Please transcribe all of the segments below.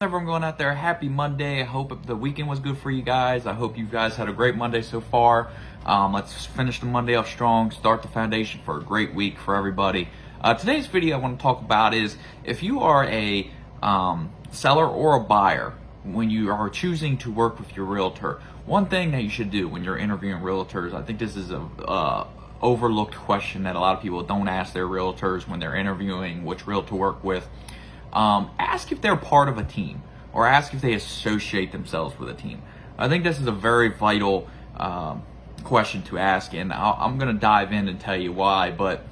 Everyone going out there, happy Monday. I hope the weekend was good for you guys. I hope you guys had a great Monday so far. Let's finish the Monday off strong, start the foundation for a great week for everybody. Today's video I want to talk about is if you are a seller or a buyer, when you are choosing to work with your realtor, one thing that you should do when you're interviewing realtors, I think this is a overlooked question that a lot of people don't ask their realtors when they're interviewing which realtor to work with. Ask if they're part of a team, or ask if they associate themselves with a team. I think this is a very vital question to ask, and I'm going to dive in and tell you why. But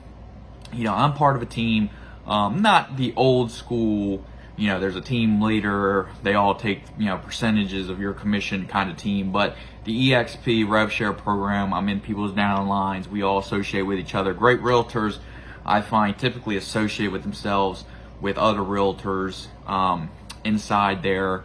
I'm part of a team, not the old school. There's a team leader, they all take percentages of your commission kind of team. But the EXP rev share program, I'm in people's downlines. We all associate with each other. Great realtors, I find, typically associate with themselves with other realtors inside their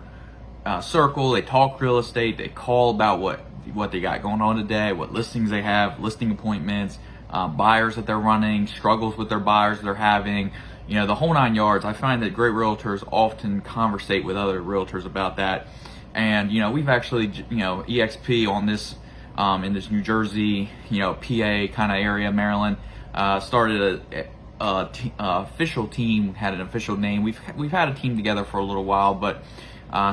circle. They talk real estate. They call about what they got going on today, what listings they have, listing appointments, buyers that they're running, struggles with their buyers they're having, the whole 9 yards. I find that great realtors often conversate with other realtors about that. And we've actually EXP on this in this New Jersey, PA kind of area, Maryland, started a official team, had an official name. We've had a team together for a little while, but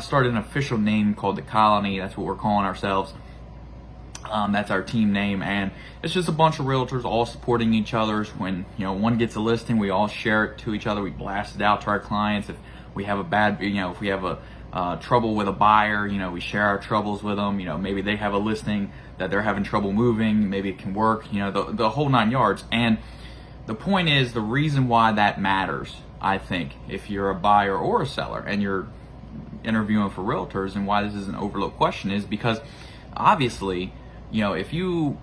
started an official name called the Colony. That's what we're calling ourselves. That's our team name, and it's just a bunch of realtors all supporting each other's. When one gets a listing, we all share it to each other. We blast it out to our clients. If we have a bad, if we have a trouble with a buyer, we share our troubles with them. Maybe they have a listing that they're having trouble moving. Maybe it can work. The whole 9 yards. And the point is, the reason why that matters, I think, if you're a buyer or a seller and you're interviewing for realtors, and why this is an overlooked question, is because obviously, if you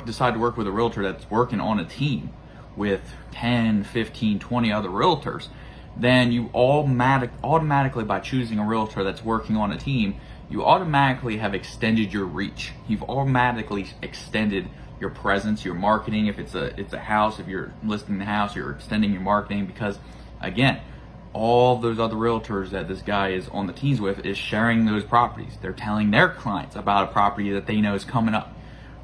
decide to work with a realtor that's working on a team with 10, 15, 20 other realtors, then you automatically, by choosing a realtor that's working on a team, you automatically have extended your reach. You've automatically extended your presence, your marketing. If it's a house, if you're listing the house, you're extending your marketing, because again, all those other realtors that this guy is on the teams with is sharing those properties. They're telling their clients about a property that they know is coming up.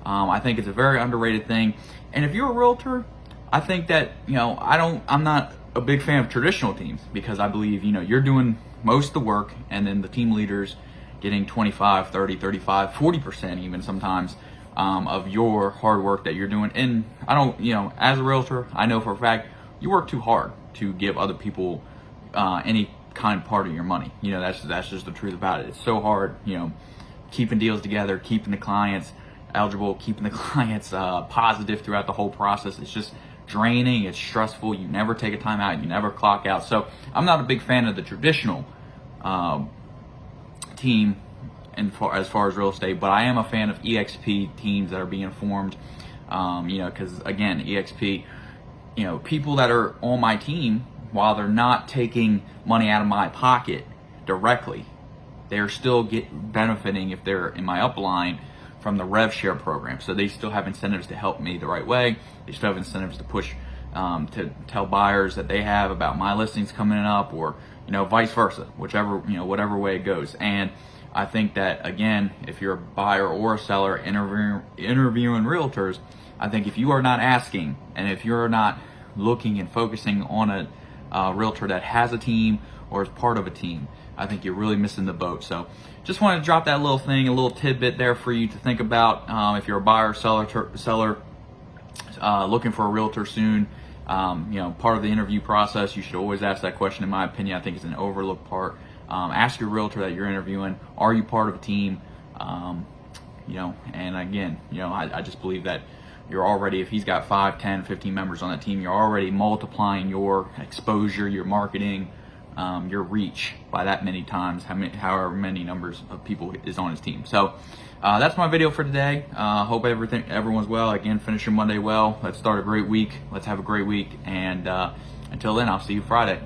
I think it's a very underrated thing. And if you're a realtor, I think that I'm not a big fan of traditional teams, because I believe you're doing most of the work, and then the team leaders getting 25, 30, 35, 40% even sometimes of your hard work that you're doing. And I don't, as a realtor, I know for a fact you work too hard to give other people any kind of part of your money. That's just the truth about it. It's so hard, keeping deals together, keeping the clients eligible, keeping the clients positive throughout the whole process. It's just draining. It's stressful. You never take a time out. You never clock out. So I'm not a big fan of the traditional team as far as real estate, but I am a fan of EXP teams that are being formed, because again, EXP, people that are on my team, while they're not taking money out of my pocket directly, they're still benefiting, if they're in my upline, from the rev share program. So they still have incentives to help me the right way. They still have incentives to push, to tell buyers that they have about my listings coming up, or vice versa, whatever way it goes. And I think that, again, if you're a buyer or a seller interviewing realtors, I think if you are not asking, and if you're not looking and focusing on a realtor that has a team or is part of a team, I think you're really missing the boat. So just wanted to drop that little thing, a little tidbit there for you to think about. If you're a buyer or seller looking for a realtor soon, part of the interview process, you should always ask that question. In my opinion, I think it's an overlooked part. Ask your realtor that you're interviewing, are you part of a team? And again, I just believe that you're already, if he's got 5, 10, 15 members on that team, you're already multiplying your exposure, your marketing, your reach by that many times, however many numbers of people is on his team. So that's my video for today. Hope everyone's well. Again, finish your Monday well. Let's start a great week. Let's have a great week. And until then, I'll see you Friday.